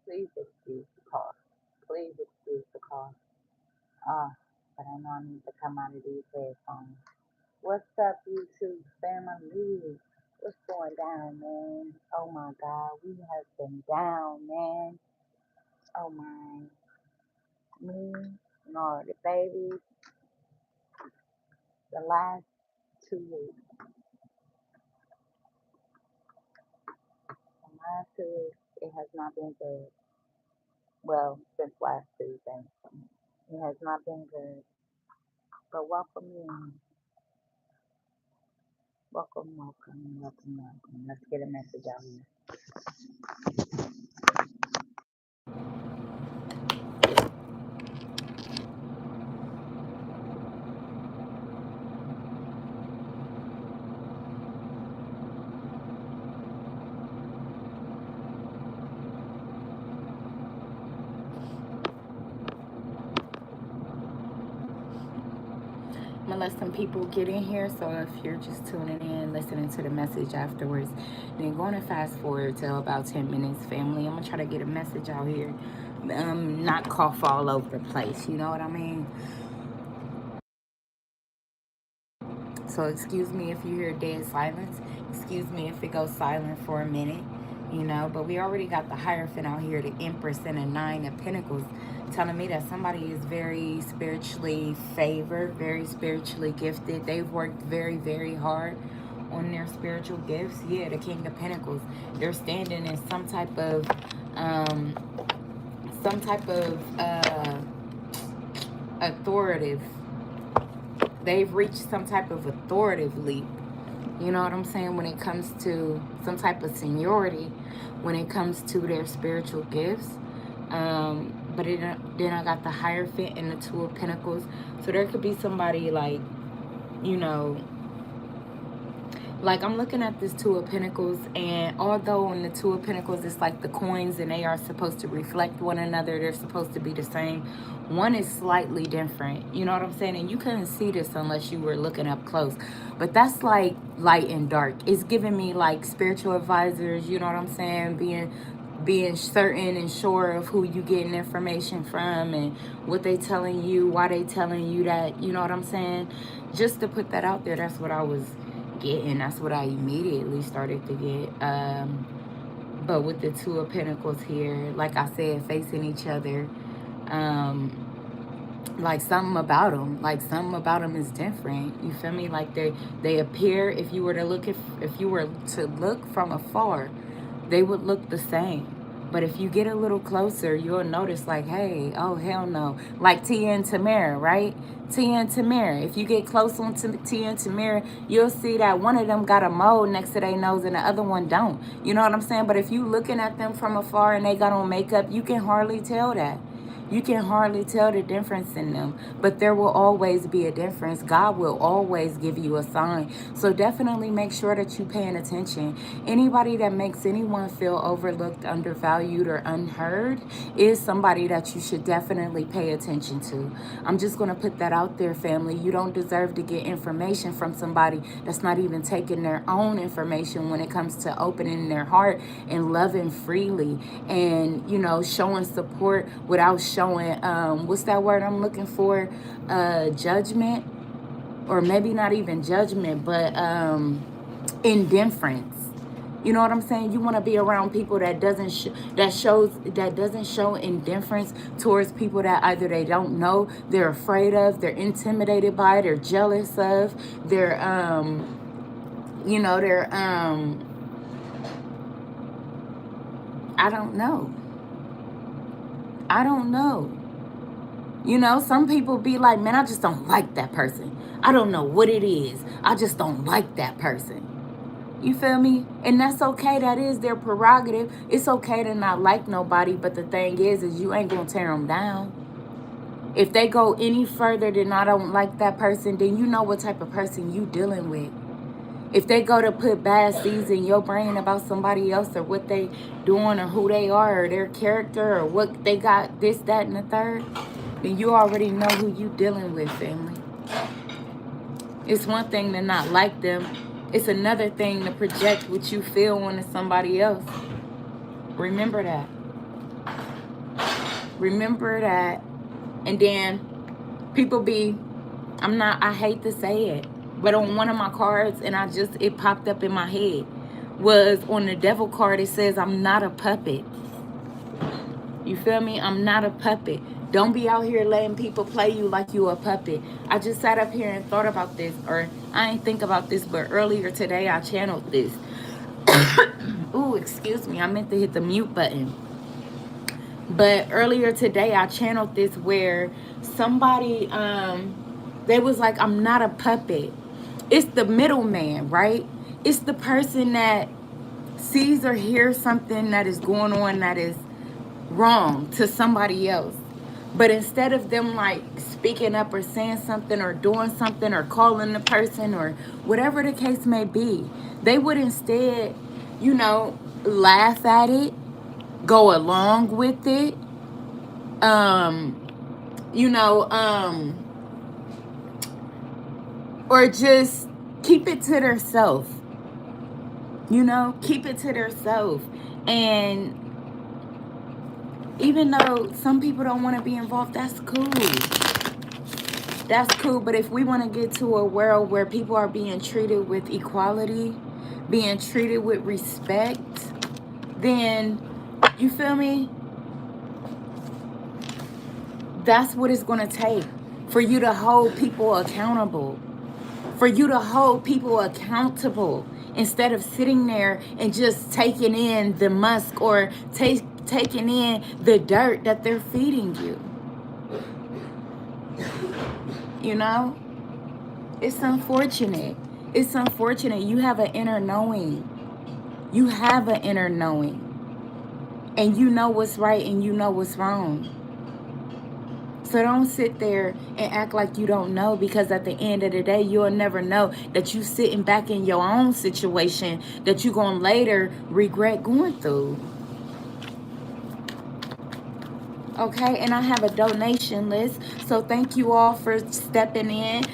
Please excuse the cost. Please excuse the cost. Ah, but I know I need to come out of these headphones. What's up, YouTube family? What's going down, man? Oh my God, we have been down, man. Oh my, me, no, the baby, the last 2 weeks, the last 2 weeks, it has not been good. Well, since last Tuesday, it has not been good. But welcome in, welcome. Let's get a message out here. I'm gonna let some people get in here, so if you're just tuning in, listening to the message afterwards, then going to fast forward till about 10 minutes, family. I'm gonna try to get a message out here, not cough all over the place, you know what I mean? So excuse me if you hear dead silence. Excuse me if it goes silent for a minute, you know. But we already got the Hierophant out here, the Empress and the Nine of Pentacles, telling me that somebody is very spiritually favored, very spiritually gifted. They've worked very, very hard on their spiritual gifts. Yeah, the King of Pentacles. They're standing in um, some type of authoritative. They've reached some type of authoritative leap. You know what I'm saying? When it comes to some type of seniority, when it comes to their spiritual gifts. But then I got the Hierophant and the Two of Pentacles. So there could be somebody like, you know, like I'm looking at this Two of Pentacles, and although in the Two of Pentacles it's like the coins and they are supposed to reflect one another, they're supposed to be the same, one is slightly different, you know what I'm saying? And you couldn't see this unless you were looking up close, but that's like light and dark. It's giving me like spiritual advisors, you know what I'm saying, being certain and sure of who you getting information from and what they telling you, why they telling you that, you know what I'm saying? Just to put that out there, that's what I was getting. That's what I immediately started to get. But with the Two of Pentacles here, like I said, facing each other, like something about them is different. You feel me? Like they appear. If you were to look from afar, they would look the same. But if you get a little closer, you'll notice like, hey, oh hell no. Like Tia and Tamara, right? Tia and Tamara. If you get close on to Tia and Tamara, you'll see that one of them got a mole next to their nose and the other one don't. You know what I'm saying? But if you looking at them from afar and they got on makeup, you can hardly tell that. You can hardly tell the difference in them, but there will always be a difference. God will always give you a sign. So definitely make sure that you're paying attention. Anybody that makes anyone feel overlooked, undervalued, or unheard is somebody that you should definitely pay attention to. I'm just going to put that out there, family. You don't deserve to get information from somebody that's not even taking their own information when it comes to opening their heart and loving freely and, you know, showing support without showing, what's that word I'm looking for? Judgment, or maybe not even judgment, but indifference. You know what I'm saying? You want to be around people that doesn't show indifference towards people that either they don't know, they're afraid of, they're intimidated by, they're jealous of, they're you know, they're I don't know. I don't know. You know, some people be like, man, I just don't like that person. I don't know what it is. I just don't like that person. You feel me? And that's okay. That is their prerogative. It's okay to not like nobody. But the thing is you ain't going to tear them down. If they go any further than I don't like that person, then you know what type of person you dealing with. If they go to put bad seeds in your brain about somebody else or what they doing or who they are or their character or what they got, this, that, and the third, then you already know who you dealing with, family. It's one thing to not like them. It's another thing to project what you feel onto somebody else. Remember that. Remember that. And then people be, I hate to say it, but on one of my cards, and it popped up in my head, was on the devil card, it says, I'm not a puppet. You feel me? I'm not a puppet. Don't be out here letting people play you like you a puppet. I just sat up here and thought about this, or I ain't think about this, but earlier today I channeled this. Ooh, excuse me. I meant to hit the mute button. But earlier today I channeled this where somebody, they was like, I'm not a puppet. It's the middleman, right? It's the person that sees or hears something that is going on that is wrong to somebody else. But instead of them like speaking up or saying something or doing something or calling the person or whatever the case may be, they would instead, laugh at it, go along with it, um, you know, um, or just keep it to themselves, keep it to themselves. And even though some people don't want to be involved, that's cool. That's cool. But if we want to get to a world where people are being treated with equality, being treated with respect, then, you feel me? That's what it's going to take for you to hold people accountable. For you to hold people accountable instead of sitting there and just taking in the musk or taking in the dirt that they're feeding you. You know? It's unfortunate. It's unfortunate. You have an inner knowing. You have an inner knowing. And you know what's right and you know what's wrong. So don't sit there and act like you don't know, because at the end of the day, you'll never know that you sitting back in your own situation that you're going to later regret going through. Okay, and I have a donation list, so thank you all for stepping in,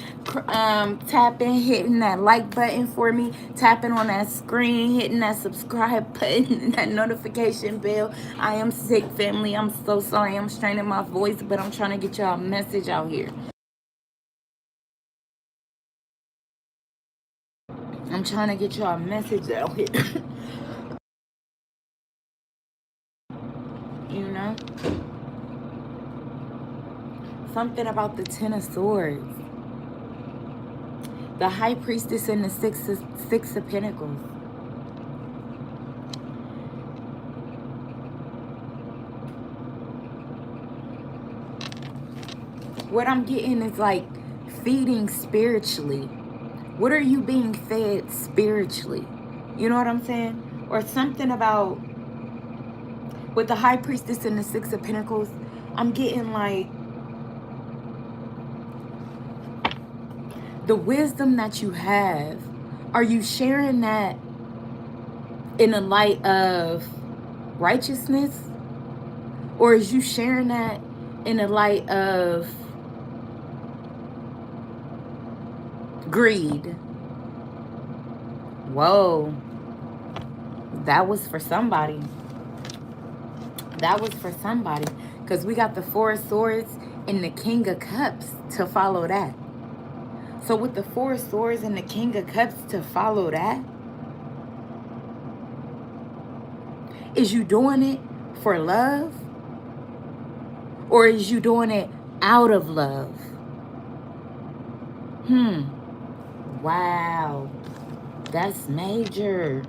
tapping, hitting that like button for me, tapping on that screen, hitting that subscribe button, that notification bell. I am sick, family. I'm so sorry. I'm straining my voice, but I'm trying to get y'all a message out here. I'm trying to get y'all a message out here. You know? Something about the Ten of Swords. The High Priestess and the Six of Pentacles. What I'm getting is like feeding spiritually. What are you being fed spiritually? You know what I'm saying? Or something about, with the High Priestess and the Six of Pentacles, I'm getting like the wisdom that you have. Are you sharing that in the light of righteousness? Or is you sharing that in the light of greed? Whoa. That was for somebody. That was for somebody. Because we got the Four of Swords and the King of Cups to follow that. So with the Four of Swords and the King of Cups to follow that, is you doing it for love? Or is you doing it out of love? Wow. That's major.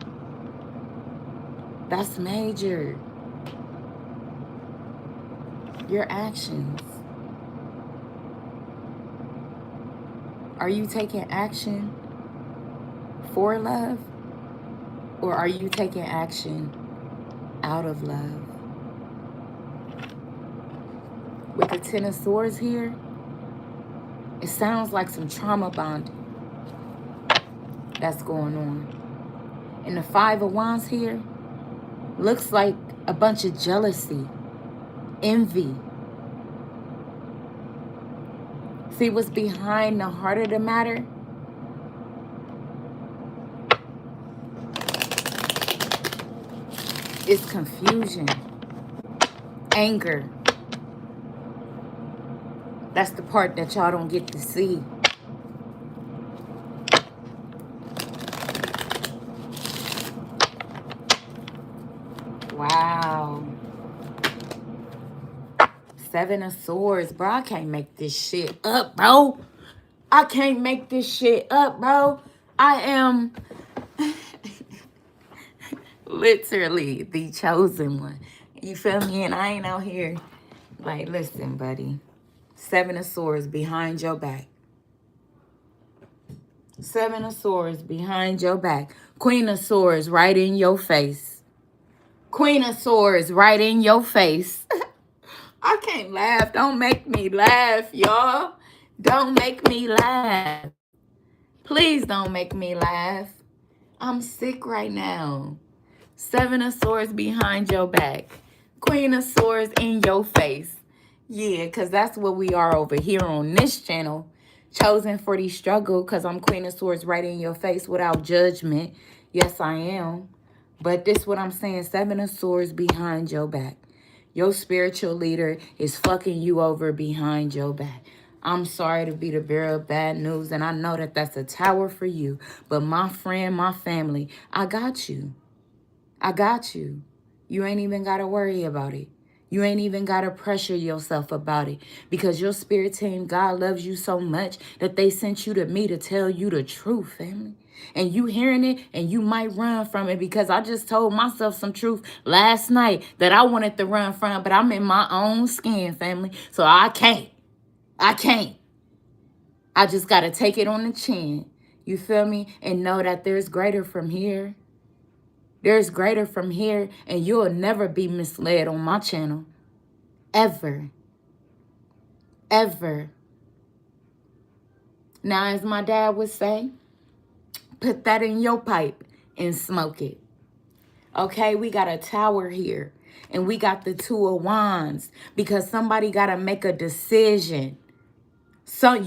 That's major. Your actions. Are you taking action for love? Or are you taking action out of love? With the Ten of Swords here, it sounds like some trauma bonding that's going on. And the Five of Wands here looks like a bunch of jealousy, envy. See what's behind the heart of the matter? It's confusion, anger, That's the part that y'all don't get to see. Wow. Seven of Swords. Bro, I can't make this shit up, bro. I can't make this shit up, bro. I am literally the chosen one. You feel me? And I ain't out here like, listen, buddy. Seven of Swords behind your back. Seven of Swords behind your back. Queen of Swords right in your face. Queen of Swords right in your face. I can't laugh. Don't make me laugh, y'all. Don't make me laugh. Please don't make me laugh. I'm sick right now. Seven of Swords behind your back. Queen of Swords in your face. Yeah, because that's what we are over here on this channel. Chosen for the struggle because I'm Queen of Swords right in your face without judgment. Yes, I am. But this what I'm saying. Seven of Swords behind your back. Your spiritual leader is fucking you over behind your back. I'm sorry to be the bearer of bad news, and I know that that's a tower for you. But my friend, my family, I got you. I got you. You ain't even got to worry about it. You ain't even got to pressure yourself about it because your spirit team, God loves you so much that they sent you to me to tell you the truth, family. And you hearing it and you might run from it because I just told myself some truth last night that I wanted to run from, but I'm in my own skin, family. So I can't. I can't. I just got to take it on the chin. You feel me? And know that there's greater from here. There's greater from here, and you'll never be misled on my channel. Ever. Ever. Now, as my dad would say, put that in your pipe and smoke it. Okay, we got a tower here, and we got the Two of Wands because somebody got to make a decision. So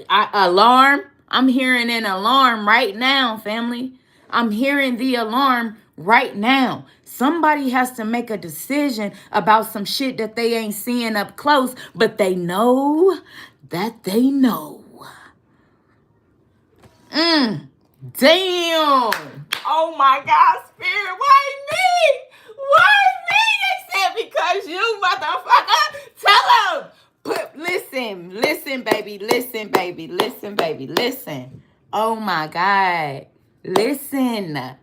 alarm. I'm hearing an alarm right now, family. I'm hearing the alarm right now. Somebody has to make a decision about some shit that they ain't seeing up close, but they know that they know. Damn. Oh my God, Spirit. Why me? Why me? They said because you, motherfucker. Tell them. Listen, baby. Listen, baby. Listen, baby. Listen. Oh my God. Listen.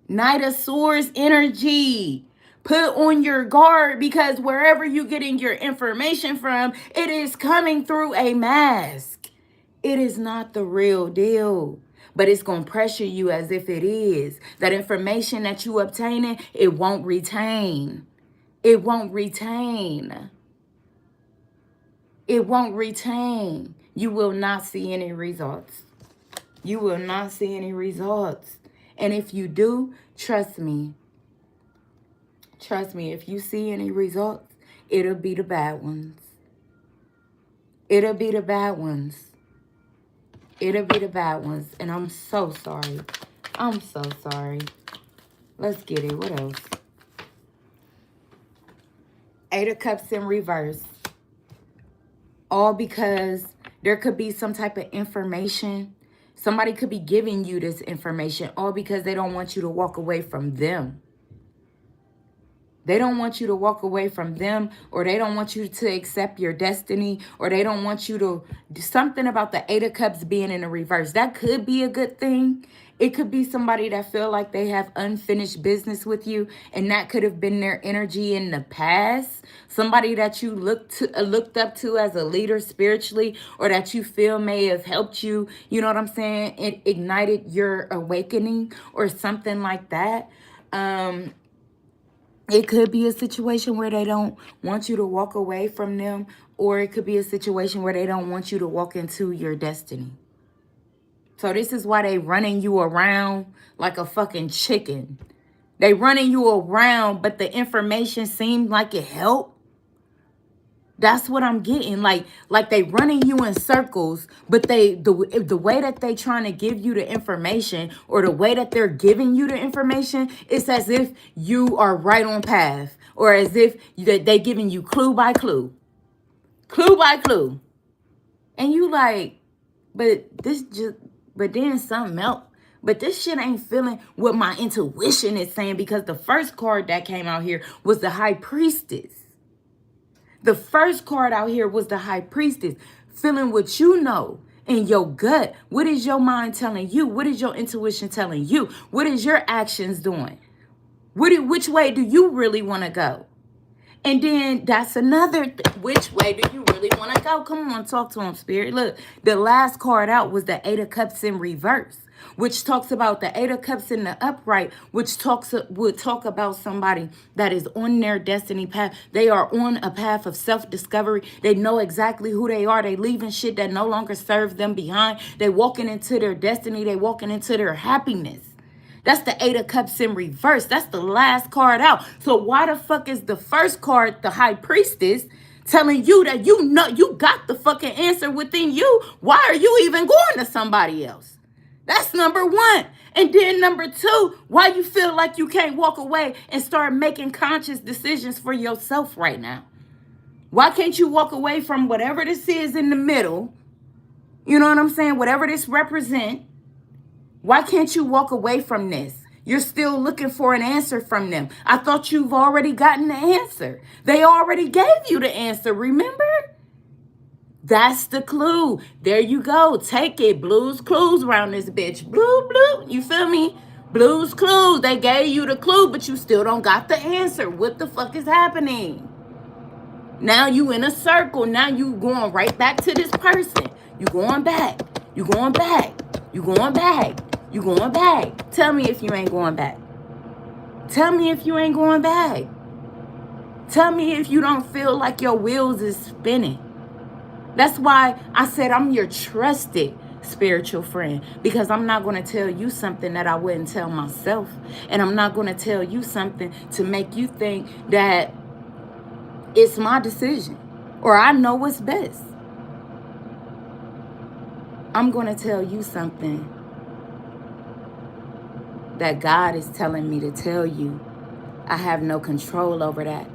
Knight of Swords energy. Put on your guard because wherever you're getting your information from, it is coming through a mask. It is not the real deal, but it's going to pressure you as if it is. That information that you obtaining, it won't retain. It won't retain. It won't retain. You will not see any results. You will not see any results. And if you do, trust me, if you see any results, it'll be the bad ones. It'll be the bad ones. It'll be the bad ones. And I'm so sorry. I'm so sorry. Let's get it. What else? Eight of Cups in reverse. All because there could be some type of information. Somebody could be giving you this information. All because they don't want you to walk away from them. They don't want you to walk away from them, or they don't want you to accept your destiny, or they don't want you to do something about the Eight of Cups being in the reverse. That could be a good thing. It could be somebody that feel like they have unfinished business with you, and that could have been their energy in the past. Somebody that you looked up to as a leader spiritually, or that you feel may have helped you, you know what I'm saying? It ignited your awakening or something like that. It could be a situation where they don't want you to walk away from them, or it could be a situation where they don't want you to walk into your destiny. So this is why they running you around like a fucking chicken. They running you around, but the information seemed like it helped. That's what I'm getting. Like they running you in circles, but the way that they trying to give you the information, or the way that they're giving you the information, it's as if you are right on path, or as if they giving you clue by clue. Clue by clue. And you like, but this just, but then something else. But this shit ain't feeling what my intuition is saying, because the first card that came out here was the High Priestess. The first card out here was the High Priestess. Feeling what you know in your gut. What is your mind telling you? What is your intuition telling you? What is your actions doing? Which way do you really want to go? And then that's another which way do you really want to go? Come on, talk to him, Spirit. Look, the last card out was the Eight of Cups in reverse, which talks about the Eight of Cups in the upright, which would talk about somebody that is on their destiny path. They are on a path of self-discovery. They know exactly who they are. They leaving shit that no longer serves them behind. They walking into their destiny. They walking into their happiness. That's the Eight of Cups in reverse. That's the last card out. So why the fuck is the first card, the High Priestess, telling you that you know you got the fucking answer within you? Why are you even going to somebody else? That's number one. And then number two, why you feel like you can't walk away and start making conscious decisions for yourself right now? Why can't you walk away from whatever this is in the middle? You know what I'm saying? Whatever this represents. Why can't you walk away from this? You're still looking for an answer from them. I thought you've already gotten the answer. They already gave you the answer, remember? That's the clue. There you go. Take it. Blues Clues around this bitch. Blue, blue. You feel me? Blues Clues. They gave you the clue, but you still don't got the answer. What the fuck is happening? Now you in a circle. Now you going right back to this person. You going back. You going back. You going back. You going back. Tell me if you ain't going back. Tell me if you ain't going back. Tell me if you don't feel like your wheels is spinning. That's why I said I'm your trusted spiritual friend, because I'm not going to tell you something that I wouldn't tell myself. And I'm not going to tell you something to make you think that it's my decision or I know what's best. I'm going to tell you something that God is telling me to tell you. I have no control over that.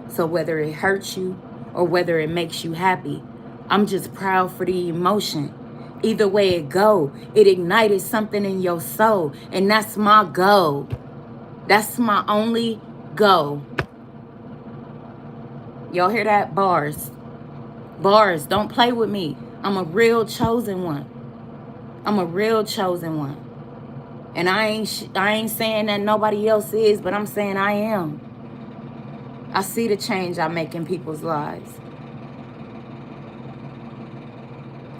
So whether it hurts you or whether it makes you happy, I'm just proud for the emotion. Either way it go, it ignited something in your soul. And that's my goal. That's my only goal. Y'all hear that? Bars. Bars. Don't play with me. I'm a real chosen one. I'm a real chosen one. And I ain't saying that nobody else is, but I'm saying I am. I see the change I make in people's lives.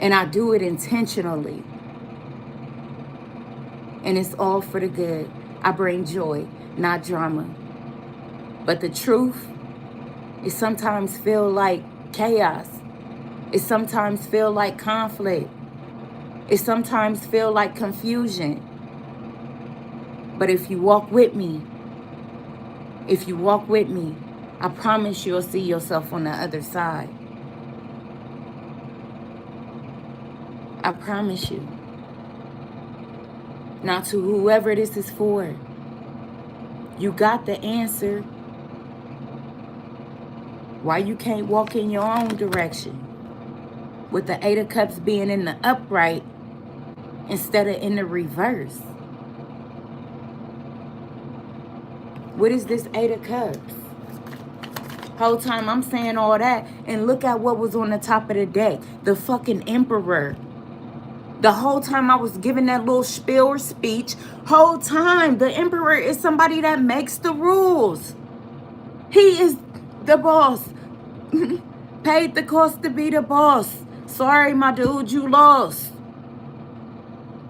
And I do it intentionally. And it's all for the good. I bring joy, not drama. But the truth, it sometimes feel like chaos. It sometimes feel like conflict. It sometimes feel like confusion. But if you walk with me, I promise you'll see yourself on the other side. I promise you. Now to whoever this is for, you got the answer. Why you can't walk in your own direction? With the Eight of Cups being in the upright instead of in the reverse. What is this Eight of Cups? Whole time I'm saying all that, and look at what was on the top of the deck. The fucking Emperor. The whole time I was giving that little spiel or speech, whole time the Emperor is somebody that makes the rules. He is the boss. Paid the cost to be the boss. Sorry, my dude, you lost.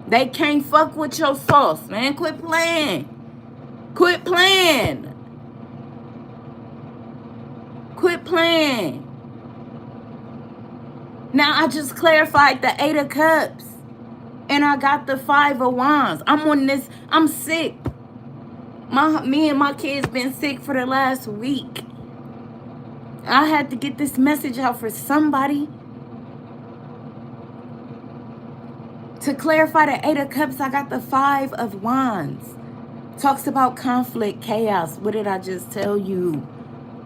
They can't fuck with your sauce, man. Quit playing. Quit playing. Quit playing. Now I just clarified the Eight of Cups. And I got the Five of Wands. I'm on this. I'm sick. Me and my kids been sick for the last week. I had to get this message out for somebody. To clarify the Eight of Cups, I got the Five of Wands. Talks about conflict, chaos. What did I just tell you?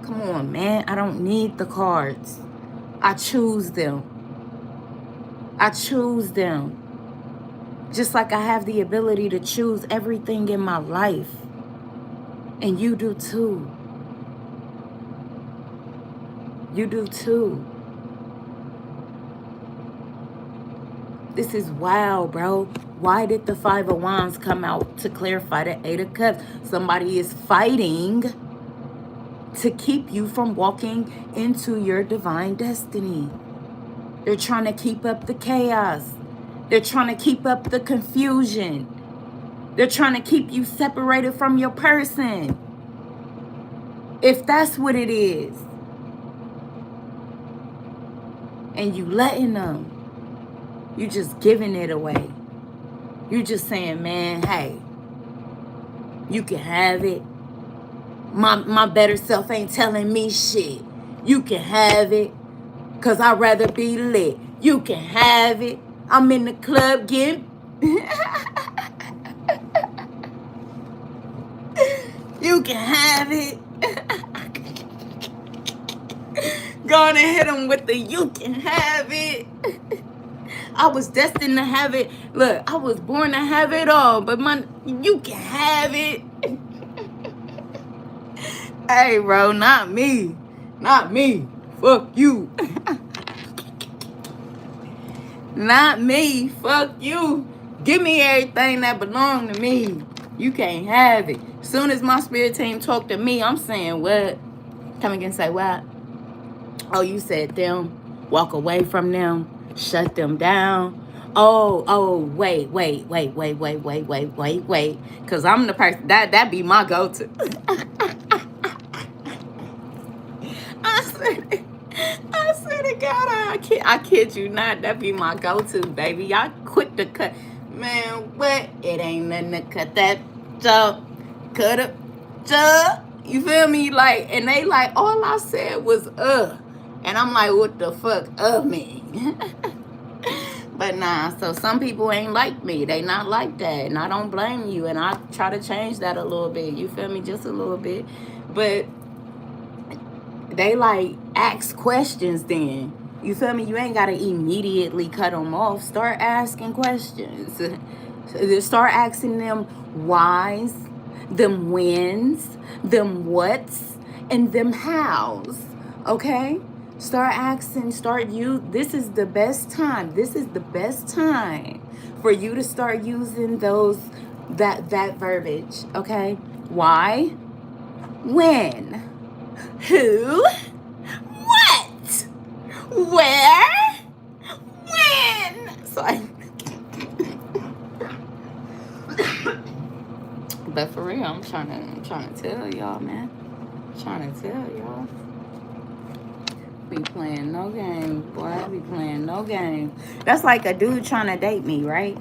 Come on, man. I don't need the cards. I choose them. I choose them. Just like I have the ability to choose everything in my life. And you do too. You do too. This is wild, bro. Why did the Five of Wands come out to clarify the Eight of Cups? Somebody is fighting to keep you from walking into your divine destiny. They're trying to keep up the chaos. They're trying to keep up the confusion. They're trying to keep you separated from your person. If that's what it is. And you letting them. You just giving it away. You just saying, man, hey, you can have it. My better self ain't telling me shit. You can have it. Cause I'd rather be lit. You can have it. I'm in the club getting you can have it. Gonna hit him with the you can have it. I was destined to have it. Look, I was born to have it all, but you can have it. Hey, bro, not me. Not me. Fuck you. Not me. Fuck you. Give me everything that belong to me. You can't have it. Soon as my spirit team talk to me, I'm saying what? Come again, say what? Oh, you said them. Walk away from them. Shut them down. Oh, wait. Cause I'm the person that be my go-to. I swear to God, I kid you not. That be my go-to, baby. Y'all quick to cut. Man, what? It ain't nothing to cut that up. Cut up. You feel me? Like, and they like, all I said was, And I'm like, what the fuck, mean? But nah, so some people ain't like me. They not like that. And I don't blame you. And I try to change that a little bit. You feel me? Just a little bit. But they like ask questions then. You feel me? You ain't got to immediately cut them off. Start asking questions. Start asking them whys, them whens, them whats, and them hows. Okay? This is the best time. This is the best time for you to start using that verbiage. Okay? Why? When? Who? What? Where? When? So but for real, I'm trying to tell y'all, man. Be playing no games, boy. Be playing no games. That's like a dude trying to date me, right?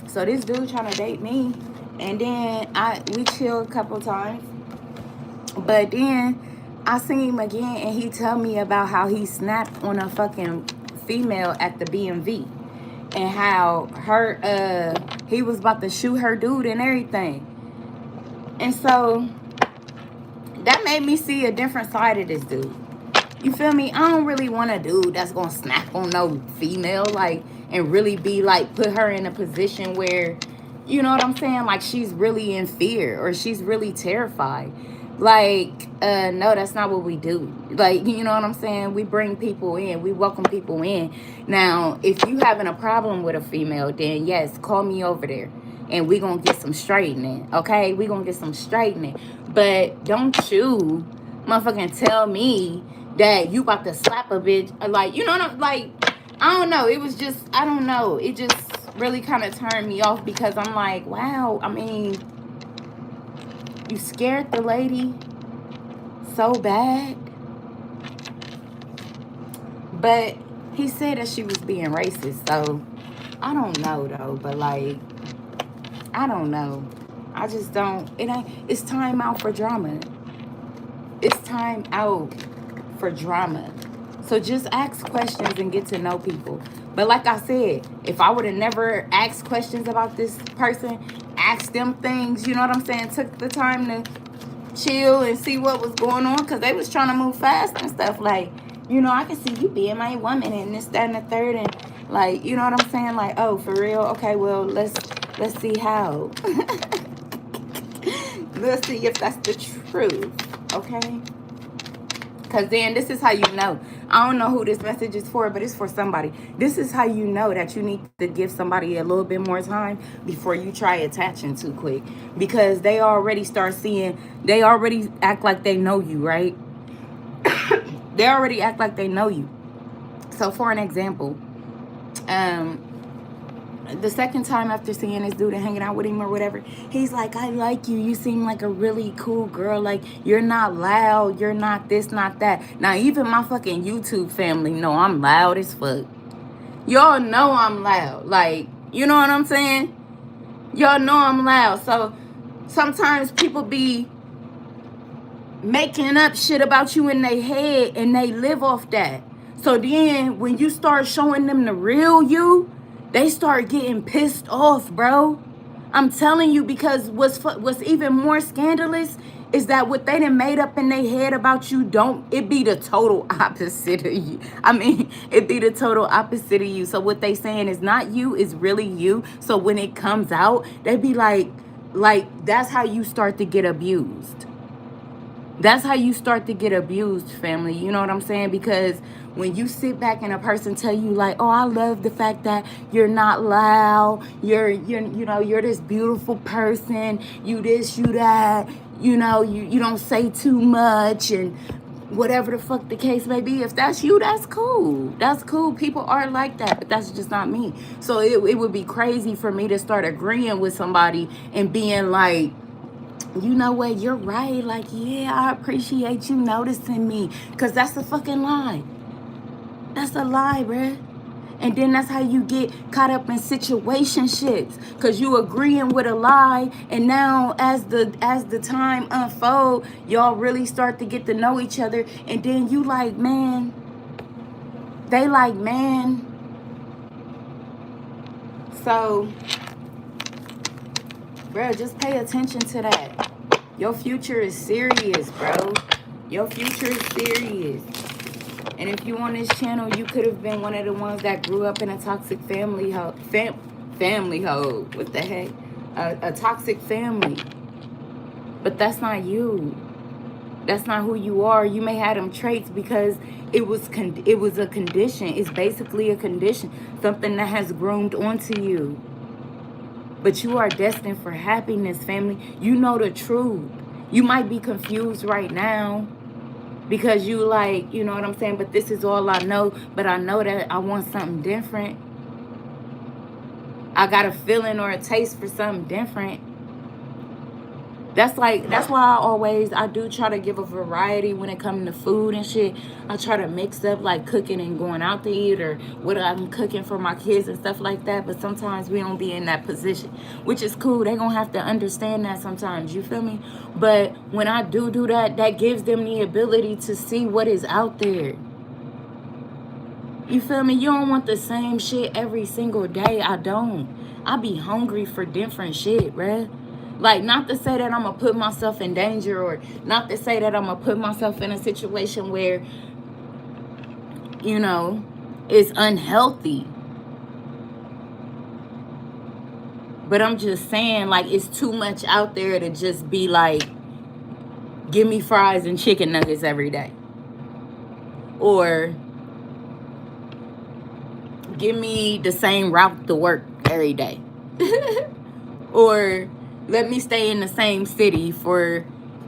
So this dude trying to date me, and then we chill a couple times, but then I seen him again, and he tell me about how he snapped on a fucking female at the BMV, and how he was about to shoot her dude and everything. And so that made me see a different side of this dude. You feel me? I don't really want a dude that's gonna snap on no female, like, and really be like, put her in a position where, you know what I'm saying? Like, she's really in fear or she's really terrified. Like, no, that's not what we do. Like, you know what I'm saying? We bring people in. We welcome people in. Now, if you having a problem with a female, then yes, call me over there. And we gonna get some straightening, okay? We gonna get some straightening. But don't you motherfucking tell me that you about to slap a bitch. Like, you know what I'm, like, I don't know. It was just, I don't know. It just really kind of turned me off because I'm like, wow, I mean, you scared the lady so bad. But he said that she was being racist, so I don't know though. But like, I don't know. I just don't. It's time out for drama. It's time out for drama. So just ask questions and get to know people. But like I said, if I would have never asked questions about this person, asked them things, you know what I'm saying, took the time to chill and see what was going on, because they was trying to move fast and stuff, like, you know, I can see you being my woman and this, that, and the third, and Like, you know what I'm saying? Like, oh, for real? Okay, well, let's see how. Let's see if that's the truth. Okay? Because then this is how you know. I don't know who this message is for, but it's for somebody. This is how you know that you need to give somebody a little bit more time before you try attaching too quick. Because they already start seeing, they already act like they know you, right? They already act like they know you. So for an example, um, the second time after seeing this dude and hanging out with him or whatever, he's like, I like you. You seem like a really cool girl. Like, you're not loud. You're not this, not that. Now, even my fucking YouTube family know I'm loud as fuck. Y'all know I'm loud. Like, you know what I'm saying? Y'all know I'm loud. So sometimes people be making up shit about you in their head and they live off that. So then when you start showing them the real you, they start getting pissed off, bro. I'm telling you, because what's even more scandalous is that what they done made up in their head about you, don't it be the total opposite of you. I mean, it be the total opposite of you. So what they saying is not you, is really you. So when it comes out, they be like that's how you start to get abused. That's how you start to get abused, family. You know what I'm saying? Because when you sit back and a person tell you like, oh, I love the fact that you're not loud, you're this beautiful person, you this, you that, you don't say too much, and whatever the fuck the case may be. If that's you, that's cool. That's cool. People are like that, but that's just not me. So it would be crazy for me to start agreeing with somebody and being like, you know what, you're right. Like, yeah, I appreciate you noticing me. Because that's a fucking lie. That's a lie, bruh. And then that's how you get caught up in situationships. Because you agreeing with a lie. And now as the time unfold, y'all really start to get to know each other. And then you like, man. They like, man. So, bruh, just pay attention to that. Your future is serious, bro. Your future is serious. And if you on this channel, you could have been one of the ones that grew up in a toxic family family hole. What the heck? A toxic family. But that's not you. That's not who you are. You may have them traits because it was a condition. It's basically a condition. Something that has groomed onto you. But you are destined for happiness, family. You know the truth. You might be confused right now because you like, you know what I'm saying? But this is all I know. But I know that I want something different. I got a feeling or a taste for something different. That's why I do try to give a variety when it comes to food and shit. I try to mix up like cooking and going out to eat, or what I'm cooking for my kids and stuff like that. But sometimes we don't be in that position, which is cool. They gonna have to understand that sometimes, you feel me? But when I do that, that gives them the ability to see what is out there. You feel me? You don't want the same shit every single day. I don't. I be hungry for different shit, bruh. Like, not to say that I'm going to put myself in danger, or not to say that I'm going to put myself in a situation where, it's unhealthy. But I'm just saying, like, it's too much out there to just be like, give me fries and chicken nuggets every day. Or give me the same route to work every day. Or let me stay in the same city for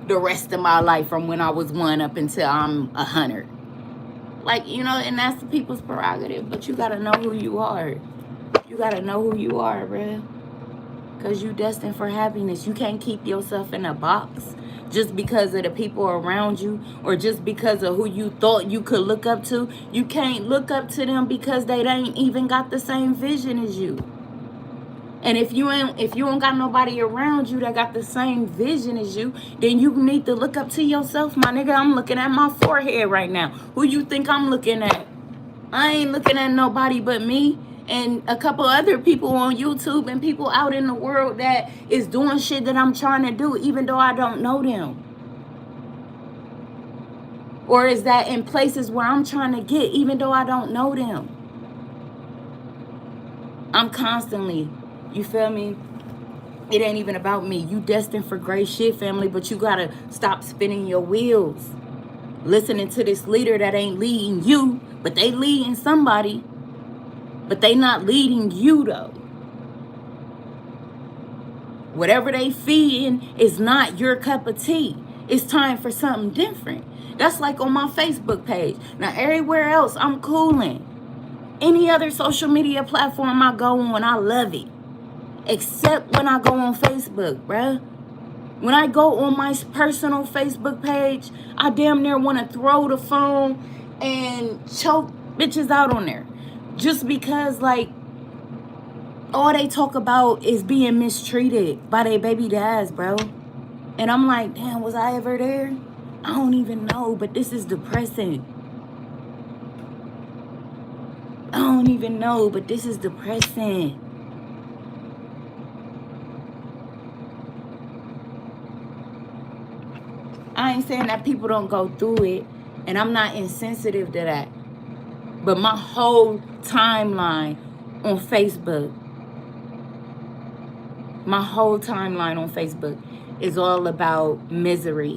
the rest of my life from when I was 1 up until I'm 100. Like, and that's the people's prerogative. But you got to know who you are. You got to know who you are, bruh. Because you destined for happiness. You can't keep yourself in a box just because of the people around you, or just because of who you thought you could look up to. You can't look up to them because they ain't even got the same vision as you. And if you don't got nobody around you that got the same vision as you, then you need to look up to yourself, my nigga. I'm looking at my forehead right now. Who you think I'm looking at? I ain't looking at nobody but me and a couple other people on YouTube and people out in the world that is doing shit that I'm trying to do, even though I don't know them. Or is that in places where I'm trying to get, even though I don't know them? I'm constantly, you feel me? It ain't even about me. You destined for great shit, family, but you gotta stop spinning your wheels. Listening to this leader that ain't leading you, but they leading somebody. But they not leading you though. Whatever they feeding is not your cup of tea. It's time for something different. That's like on my Facebook page. Now everywhere else I'm cooling. Any other social media platform I go on, I love it. Except when I go on Facebook, bruh. When I go on my personal Facebook page, I damn near want to throw the phone and choke bitches out on there. Just because, like, all they talk about is being mistreated by their baby dads, bro. And I'm like, damn, was I ever there? I don't even know, but this is depressing. I don't even know, but this is depressing. I ain't saying that people don't go through it, and I'm not insensitive to that. But my whole timeline on Facebook, is all about misery.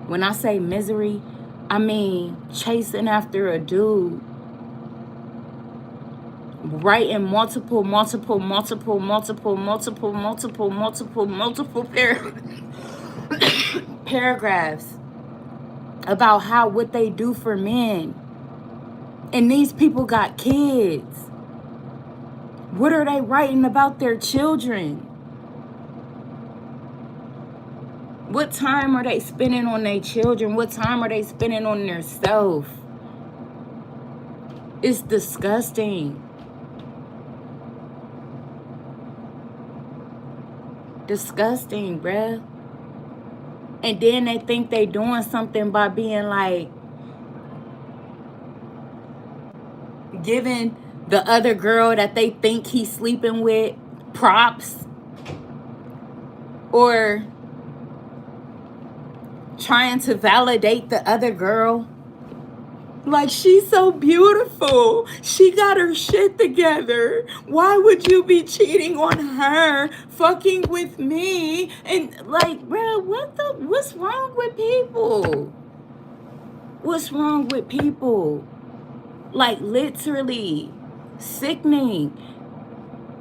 When I say misery, I mean chasing after a dude, writing multiple paragraphs about how what they do for men. And these people got kids. What are they writing about their children? What time are they spending on their children? What time are they spending on their self? It's disgusting. Disgusting, bruh. And then they think they doing something by being like, giving the other girl that they think he's sleeping with props, or trying to validate the other girl. Like, she's so beautiful. She got her shit together. Why would you be cheating on her, fucking with me? And like, bro, what's wrong with people? What's wrong with people? Like, literally sickening.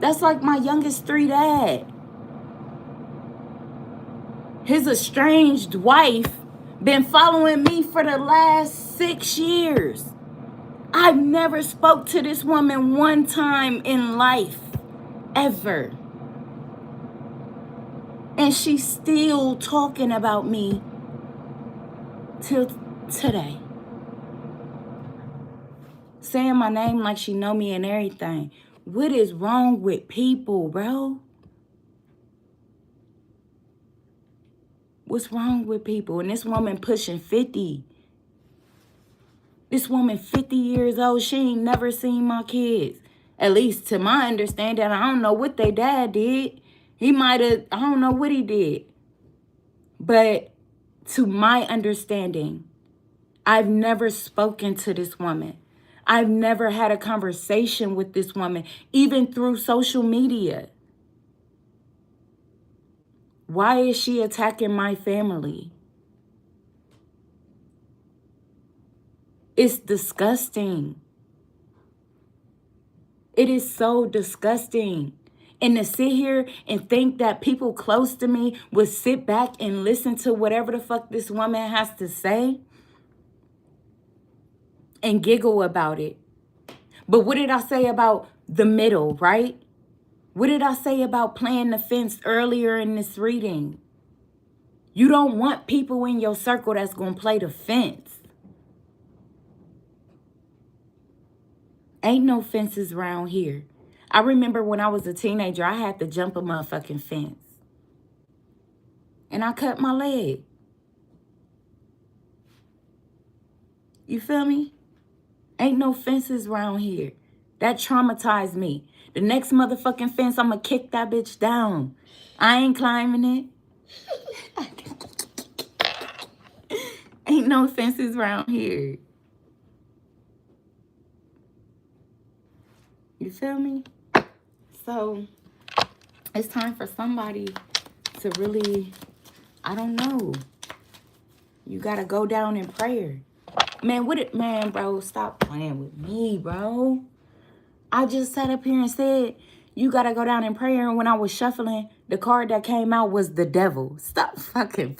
That's like my youngest 3 dad. His estranged wife been following me for the last 6 years. I've never spoke to this woman one time in life, ever. And she's still talking about me till today. Saying my name like she know me and everything. What is wrong with people, bro? What's wrong with people? And this woman pushing 50. This woman 50 years old. She ain't never seen my kids. At least to my understanding, I don't know what they dad did. He might have, I don't know what he did. But to my understanding, I've never spoken to this woman. I've never had a conversation with this woman, even through social media. Why is she attacking my family? It's disgusting. It is so disgusting. And to sit here and think that people close to me would sit back and listen to whatever the fuck this woman has to say and giggle about it. But what did I say about the middle, right? What did I say about playing the fence earlier in this reading? You don't want people in your circle that's going to play the fence. Ain't no fences around here. I remember when I was a teenager, I had to jump a motherfucking fence. And I cut my leg. You feel me? Ain't no fences around here. That traumatized me. The next motherfucking fence, I'm going to kick that bitch down. I ain't climbing it. Ain't no fences around here. You feel me? So it's time for somebody to really, I don't know. You gotta go down in prayer. Man, man, bro, stop playing with me, bro. I just sat up here and said, you gotta go down in prayer. And when I was shuffling, the card that came out was the devil. Stop fucking.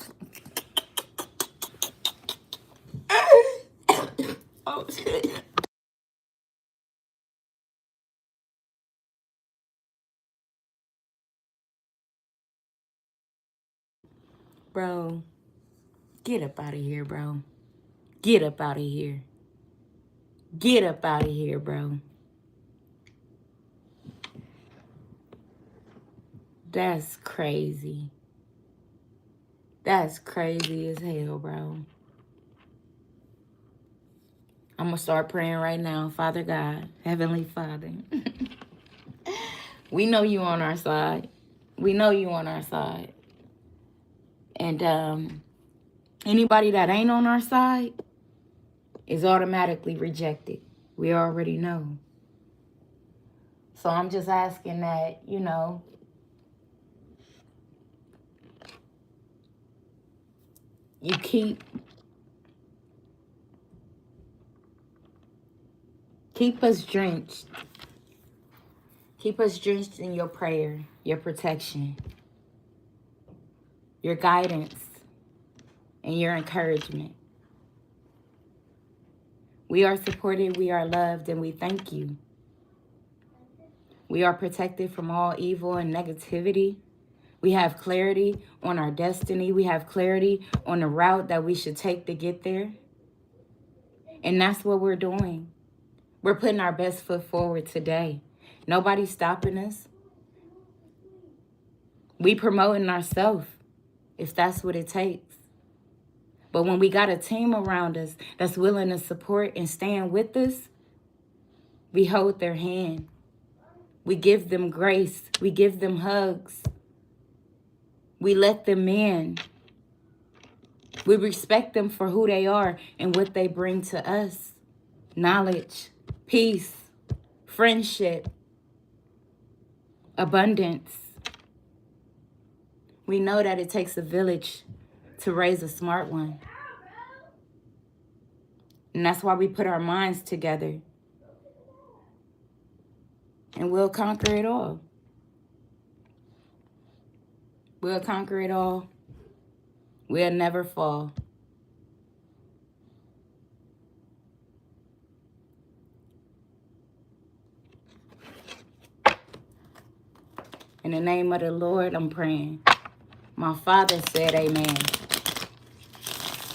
Oh, shit. Bro, get up out of here, bro. Get up out of here. Get up out of here, bro. That's crazy. That's crazy as hell, bro. I'm going to start praying right now. Father God, Heavenly Father. We know you on our side. We know you on our side. And anybody that ain't on our side is automatically rejected. We already know. So I'm just asking that, you know, you keep us drenched. Keep us drenched in your prayer, your protection, your guidance, and your encouragement. We are supported, we are loved, and we thank you. We are protected from all evil and negativity. We have clarity on our destiny. We have clarity on the route that we should take to get there. And that's what we're doing. We're putting our best foot forward today. Nobody's stopping us. We promoting ourselves if that's what it takes. But when we got a team around us that's willing to support and stand with us, we hold their hand. We give them grace. We give them hugs. We let them in. We respect them for who they are and what they bring to us. Knowledge, peace, friendship, abundance. We know that it takes a village to raise a smart one. And that's why we put our minds together. And we'll conquer it all. We'll conquer it all. We'll never fall. In the name of the Lord, I'm praying. My Father said amen.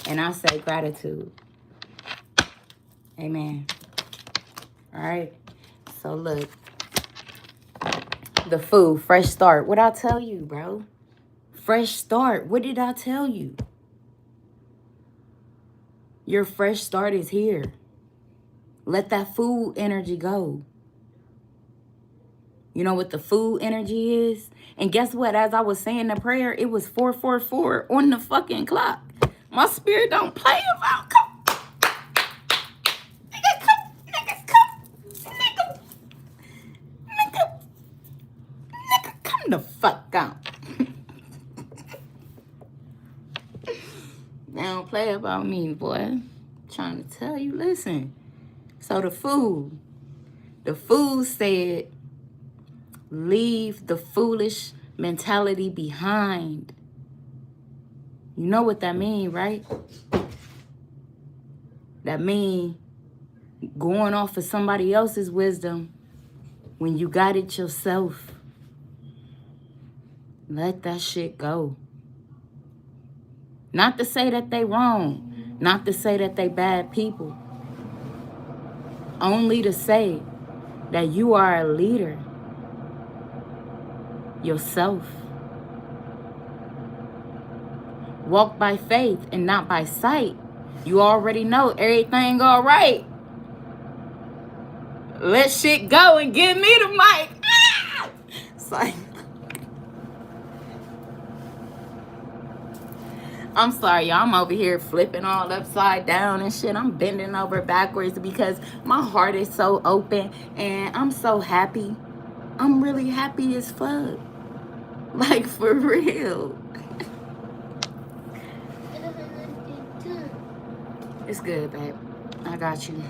And I say gratitude. Amen. All right. So look. The food, fresh start. What I tell you, bro? Fresh start. What did I tell you? Your fresh start is here. Let that food energy go. You know what the food energy is? And guess what? As I was saying the prayer, it was 444 on the fucking clock. My spirit don't play about. Come. Nigga, come. Niggas, come. Nigga, come the fuck out. They don't play about me, boy. I'm trying to tell you, listen. So the food said, leave the foolish mentality behind. You know what that mean, right? That mean going off of somebody else's wisdom when you got it yourself. Let that shit go. Not to say that they wrong. Not to say that they bad people. Only to say that you are a leader yourself. Walk by faith and not by sight. You already know everything all right. Let shit go and give me the mic. Ah! It's like, I'm sorry, y'all. I'm over here flipping all upside down and shit. I'm bending over backwards because my heart is so open and I'm so happy. I'm really happy as fuck. Like, for real. It's good, babe. I got you.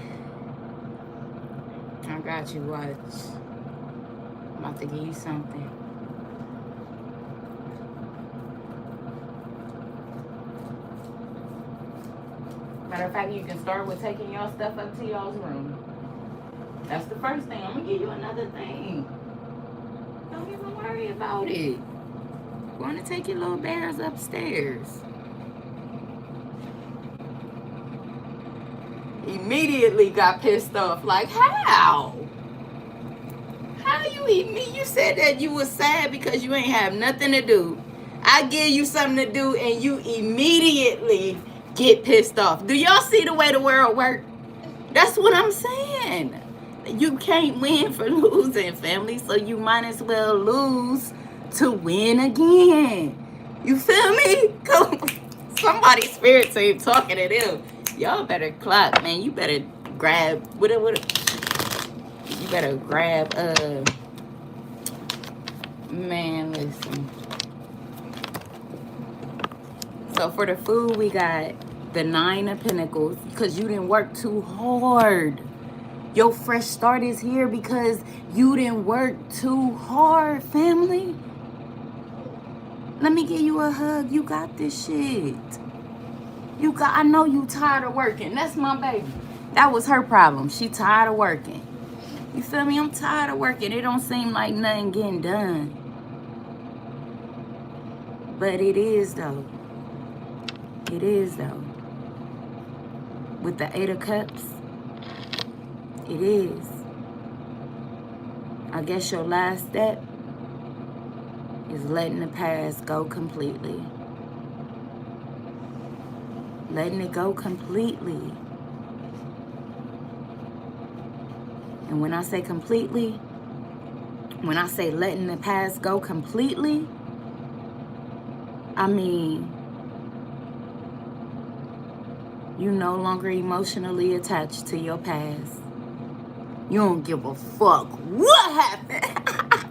I got you. Watch. I'm about to give you something. Matter of fact, you can start with taking y'all stuff up to y'all's room. That's the first thing. I'm gonna give you another thing. Don't even worry about it. I'm gonna take your little bears upstairs. Immediately got pissed off. Like, how? How you eat me? You said that you was sad because you ain't have nothing to do. I give you something to do and you immediately get pissed off. Do y'all see the way the world works? That's what I'm saying. You can't win for losing, family, so you might as well lose to win again. You feel me? Somebody's spirit team talking to them. Y'all better clap, man. You better grab whatever. You better grab man, listen. So for the food, we got the 9 of Pentacles because you didn't work too hard. Your fresh start is here because you didn't work too hard, family. Let me give you a hug. You got this shit. I know you tired of working. That's my baby. That was her problem. She tired of working. You feel me? I'm tired of working. It don't seem like nothing getting done. But it is though. It is though. With the 8 of Cups, it is. I guess your last step is letting the past go completely. Letting it go completely. And when I say completely, when I say letting the past go completely, I mean you no longer emotionally attached to your past. You don't give a fuck what happened.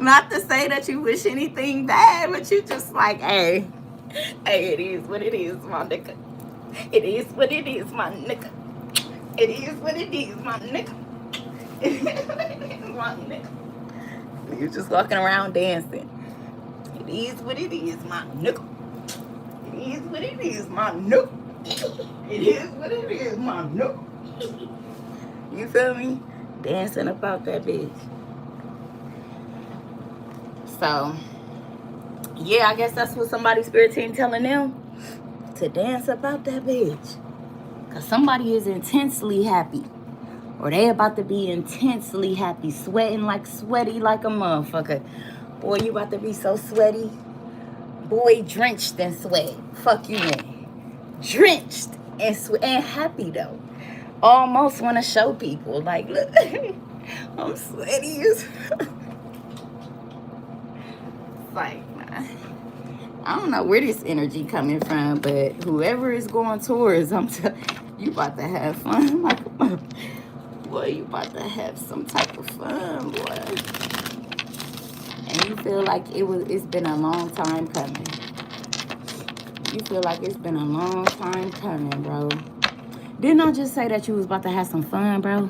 Not to say that you wish anything bad, but you just like, hey, it is what it is, my nigga. It is what it is, my nigga. It is what it is, my nigga. It is what it is, my nigga. You just walking around dancing. It is what it is, my nigga. It is what it is, my nigga. It is what it is, my nigga. You feel me? Dancing about that bitch. So, yeah, I guess that's what somebody's spirit team telling them. To dance about that bitch. Because somebody is intensely happy. Or they about to be intensely happy. Sweating like sweaty like a motherfucker. Boy, you about to be so sweaty. Boy, drenched in sweat. Fuck you, man. Drenched in sweat. And happy, though. Almost want to show people. Like, look. I'm sweaty as like, I don't know where this energy coming from, but whoever is going towards, you about to have fun. Like, boy, you about to have some type of fun, boy. And you feel like it's been a long time coming. You feel like it's been a long time coming, bro. Didn't I just say that you was about to have some fun, bro?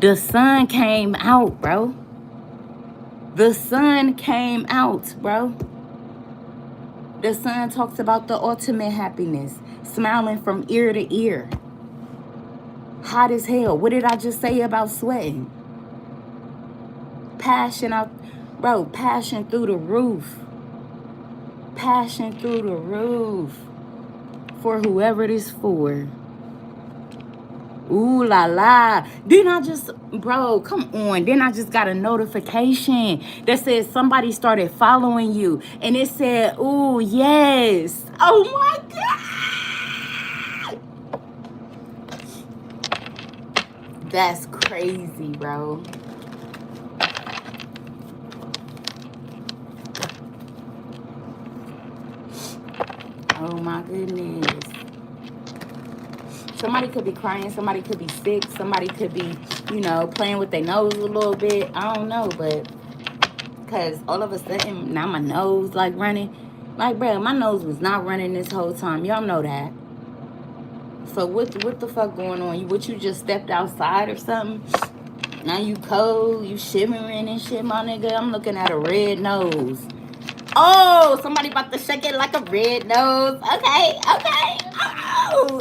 The sun came out, bro. The sun came out, bro. The sun talks about the ultimate happiness. Smiling from ear to ear. Hot as hell. What did I just say about sweating? Passion out. Bro, passion through the roof. Passion through the roof. For whoever it is for. Ooh la la. Then I just, bro, come on. Then I just got a notification that said somebody started following you. And it said, ooh, yes. Oh my God. That's crazy, bro. my goodness. Somebody could be crying. Somebody could be sick. Somebody could be, playing with their nose a little bit. I don't know, but because all of a sudden now my nose like running. Like, bro, my nose was not running this whole time. Y'all know that. So what the fuck going on? You just stepped outside or something? Now you cold, you shivering and shit, my nigga. I'm looking at a red nose. Oh, somebody about to shake it like a red nose. Okay, okay. Oh.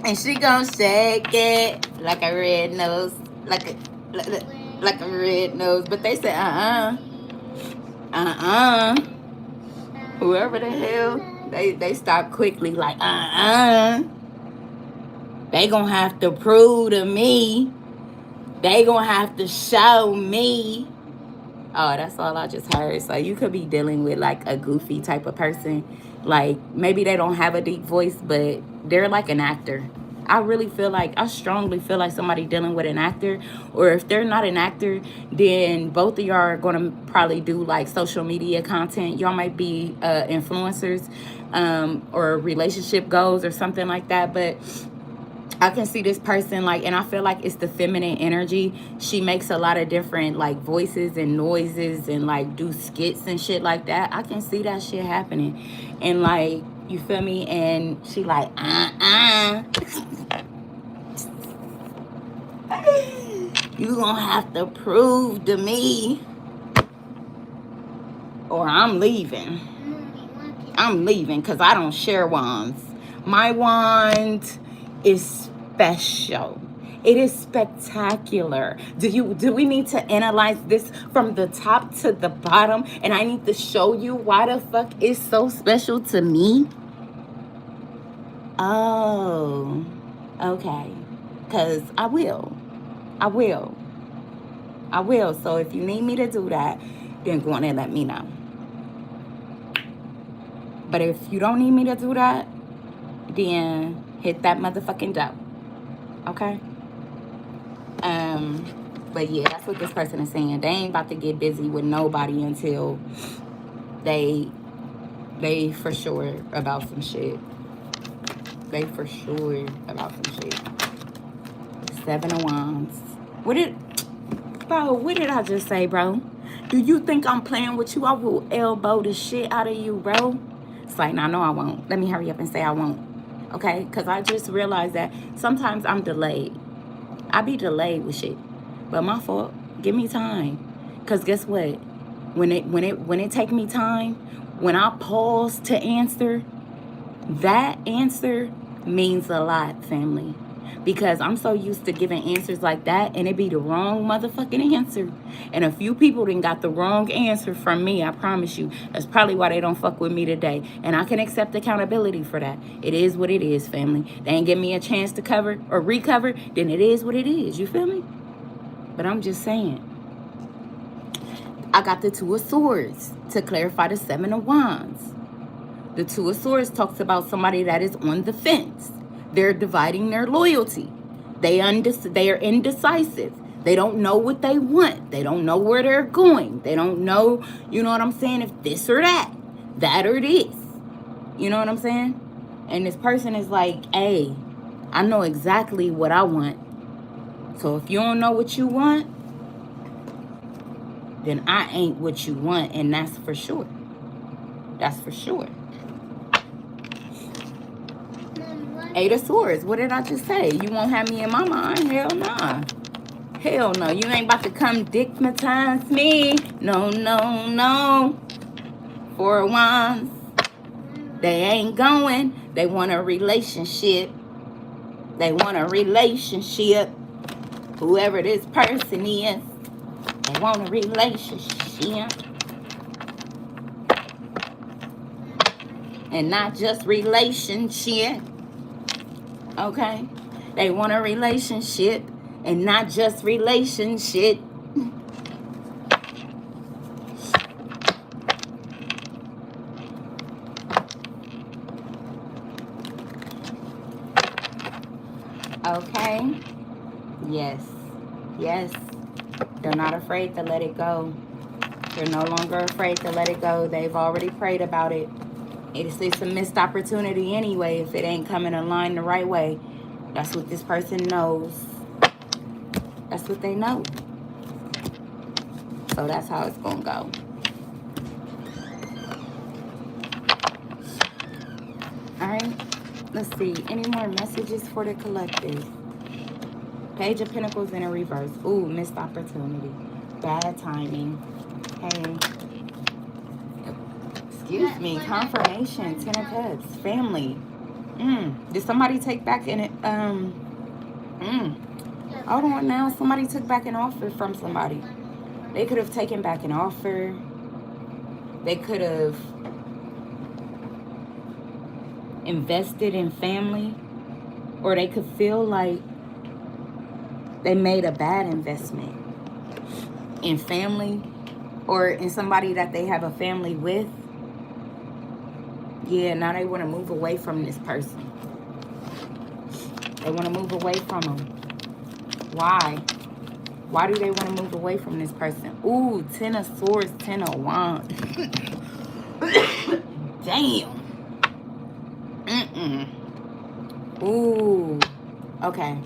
And she gonna shake it like a red nose, like a red nose. But they said, whoever the hell, they stop quickly like, they gonna have to prove to me. They gonna have to show me. Oh, that's all I just heard. So you could be dealing with like a goofy type of person. Like maybe they don't have a deep voice, but they're like an actor. I strongly feel like somebody dealing with an actor. Or if they're not an actor, then both of y'all are gonna probably do like social media content. Y'all might be influencers, or relationship goals or something like that. But I can see this person like, and I feel like it's the feminine energy. She makes a lot of different like voices and noises and like do skits and shit like that. I can see that shit happening. And like, you feel me? And she like, you gonna have to prove to me or I'm leaving. I'm leaving because I don't share wands. My wand is special. It is spectacular. Do we need to analyze this from the top to the bottom? And I need to show you why the fuck it's so special to me? Oh, okay. Because I will. I will. I will. So if you need me to do that, then go on and let me know. But if you don't need me to do that, then hit that motherfucking dough. Okay? But yeah, that's what this person is saying. They ain't about to get busy with nobody until they for sure about some shit. They for sure about some shit. 7 of Wands. What did I just say, bro? Do you think I'm playing with you? I will elbow the shit out of you, bro. It's like, no, I won't. Let me hurry up and say I won't. Okay? Because I just realized that sometimes I'm delayed. I be delayed with shit. But my fault. Give me time. Because guess what? When it take me time, when I pause to answer, that answer means a lot, family. Because I'm so used to giving answers like that, and it be the wrong motherfucking answer. And a few people done got the wrong answer from me, I promise you. That's probably why they don't fuck with me today. And I can accept accountability for that. It is what it is, family. They ain't give me a chance to cover or recover, then it is what it is. You feel me? But I'm just saying. I got the 2 of Swords to clarify the 7 of Wands. The 2 of Swords talks about somebody that is on the fence. They're dividing their loyalty. They are indecisive. They don't know what they want. They don't know where they're going. They don't know, you know what I'm saying, if this or that or this. You know what I'm saying? And this person is like, hey, I know exactly what I want. So if you don't know what you want, then I ain't what you want, and that's for sure. That's for sure. 8 of Swords. What did I just say? You won't have me in my mind? Hell nah. Hell no. You ain't about to come dickmatize me. No, no, no. 4 of Wands. They ain't going. They want a relationship. They want a relationship. Whoever this person is, they want a relationship. And not just relationship. Okay? They want a relationship and not just relationship. Okay? Yes. Yes. They're not afraid to let it go. They're no longer afraid to let it go. They've already prayed about it. It's a missed opportunity anyway if it ain't coming in line the right way. That's what this person knows. That's what they know. So that's how it's going to go. All right. Let's see. Any more messages for the collective? Page of Pentacles in a reverse. Ooh, missed opportunity. Bad timing. Hey. Excuse me. Confirmation. Ten of Cups. Family. Did somebody take back in it? Hold on now. Somebody took back an offer from somebody. They could have taken back an offer. They could have invested in family. Or they could feel like they made a bad investment in family or in somebody that they have a family with. Yeah, now they want to move away from this person. They want to move away from them. Why? Why do they want to move away from this person? Ooh, 10 of Swords, 10 of Wands. Damn. Ooh. Okay.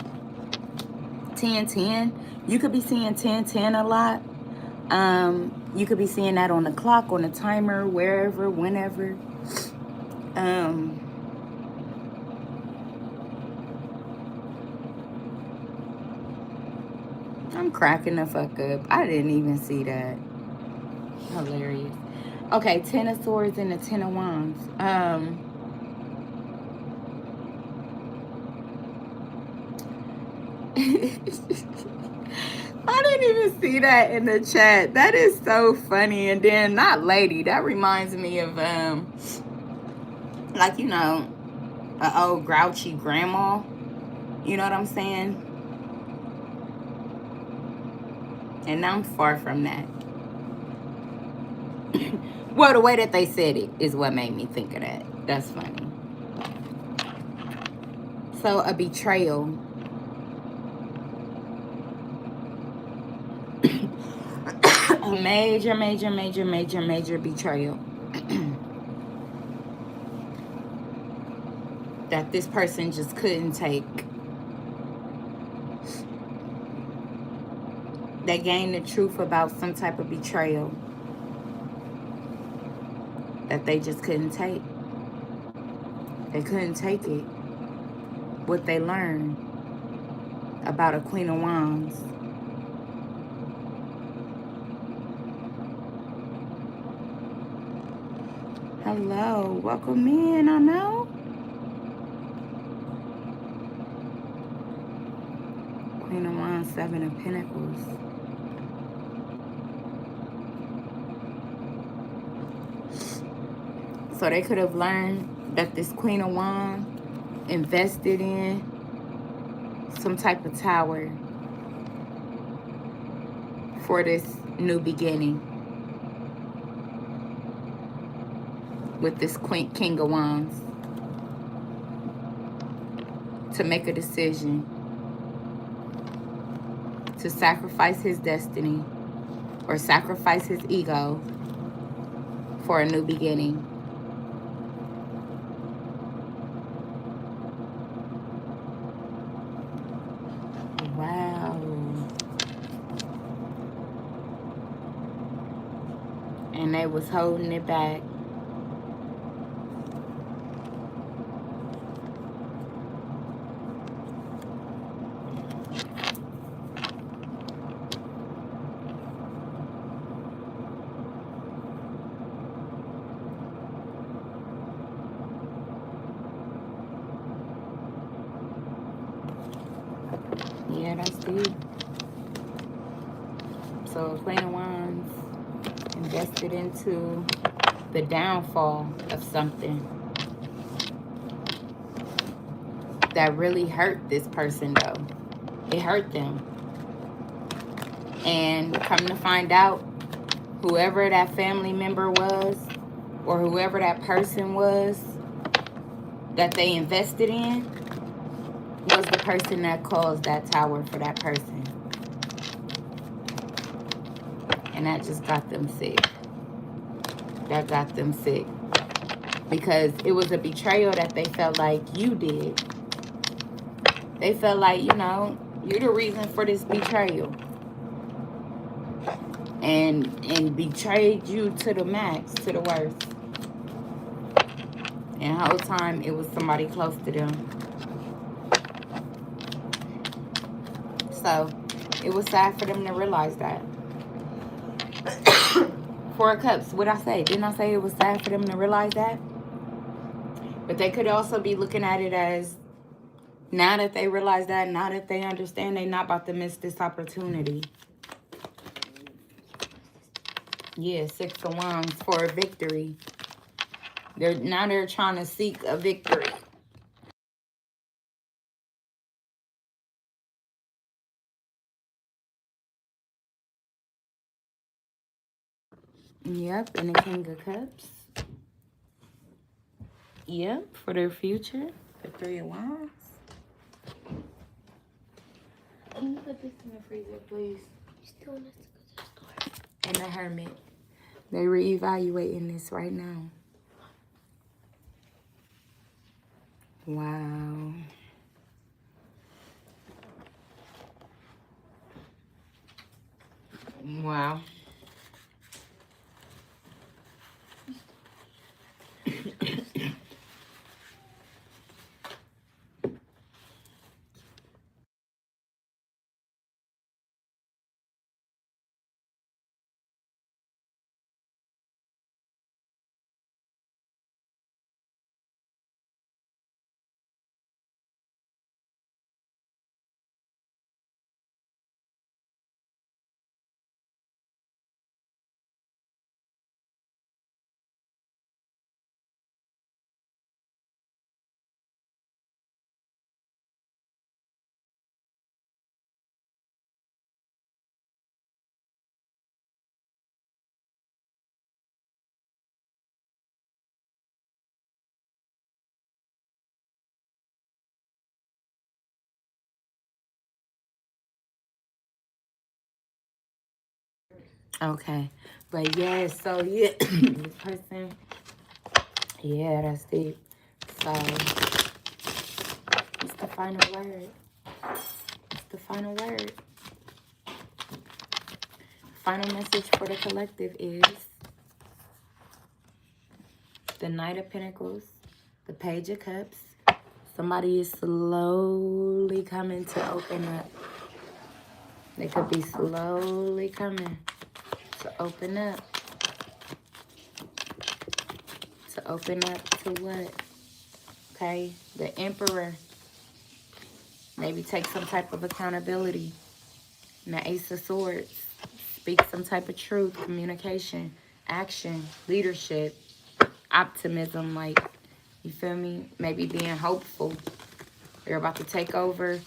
10-10. You could be seeing 10-10 a lot. You could be seeing that on the clock, on the timer, wherever, whenever. I'm cracking the fuck up. I didn't even see that. Hilarious. Okay, 10 of Swords and the 10 of Wands. I didn't even see that in the chat. That is so funny. And then not lady. That reminds me of like, you know, an old grouchy grandma. You know what I'm saying? And I'm far from that. Well, the way that they said it is what made me think of that. That's funny. So a betrayal. A major, major, major, major, major betrayal. That this person just couldn't take. They gained the truth about some type of betrayal that they just couldn't take. They couldn't take it. What they learned about a Queen of Wands. Hello, welcome in, I know. Queen of Wands, 7 of Pentacles. So they could have learned that this Queen of Wands invested in some type of tower for this new beginning with this King of Wands to make a decision to sacrifice his destiny or sacrifice his ego for a new beginning. Wow. And they was holding it back. Yeah, that's deep. So Queen of Wands invested into the downfall of something that really hurt this person though. It hurt them. And come to find out, whoever that family member was or whoever that person was that they invested in was the person that caused that tower for that person. And that just got them sick. That got them sick. Because it was a betrayal that they felt like you did. They felt like, you're the reason for this betrayal. And betrayed you to the max, to the worst. And the whole time it was somebody close to them. So it was sad for them to realize that. Four of Cups, what I say? Didn't I say it was sad for them to realize that? But they could also be looking at it as, now that they realize that, now that they understand, they not about to miss this opportunity. Yeah, 6 of Wands for a victory. They're trying to seek a victory. Yep, and the King of Cups. Yep, for their future. The 3 of Wands. Can you put this in the freezer, please? You still want us to go to the store? And the Hermit. They're reevaluating this right now. Wow. Wow. Okay. But yeah, so yeah, this person, yeah, that's deep. So it's the final word. It's the final word. Final message for the collective is the Knight of Pentacles, the Page of Cups. Somebody is slowly coming to open up. They could be slowly coming to open up. To open up to what? Okay, the Emperor. Maybe take some type of accountability. And the Ace of Swords. Speak some type of truth, communication, action, leadership, optimism, like, you feel me? Maybe being hopeful. They're about to take over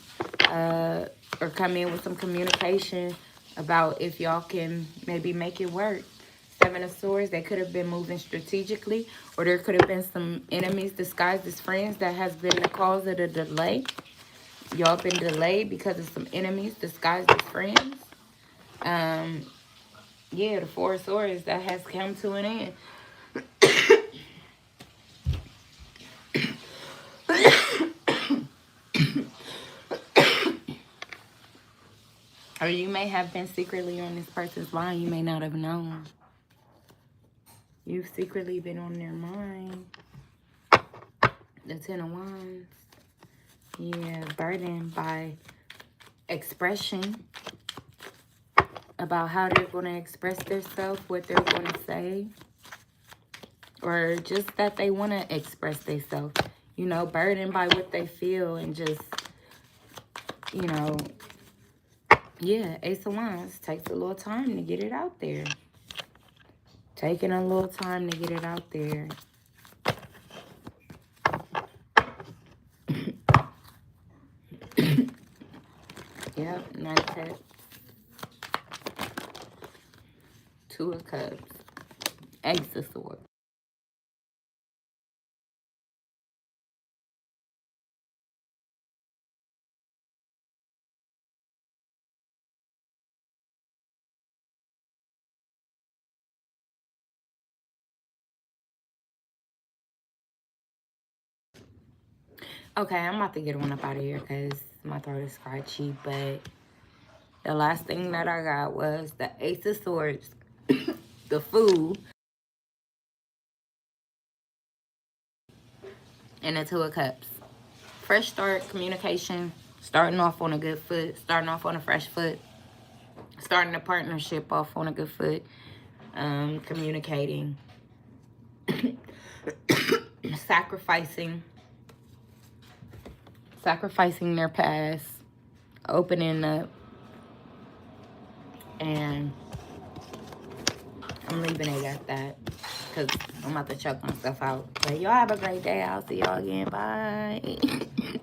or come in with some communication about if y'all can maybe make it work. 7 of Swords, they could have been moving strategically, or there could have been some enemies disguised as friends that has been the cause of the delay. Y'all been delayed because of some enemies disguised as friends. Yeah, the 4 of Swords, that has come to an end. Or you may have been secretly on this person's mind. You may not have known. You've secretly been on their mind. The 10 of Wands. Yeah, burdened by expression. About how they're going to express themselves, what they're going to say. Or just that they want to express themselves. You know, burdened by what they feel and just, you know, yeah, Ace of Wands takes a little time to get it out there. Taking a little time to get it out there. Yep, Knight of Cups. 2 of Cups. Ace of Swords. Okay, I'm about to get one up out of here because my throat is scratchy. But the last thing that I got was the Ace of Swords, the Fool, and the Two of Cups. Fresh start, communication, starting off on a good foot, starting off on a fresh foot, starting a partnership off on a good foot, communicating, sacrificing, sacrificing their past, opening up, and I'm leaving it at that because I'm about to choke myself out. But y'all have a great day. I'll see y'all again. Bye.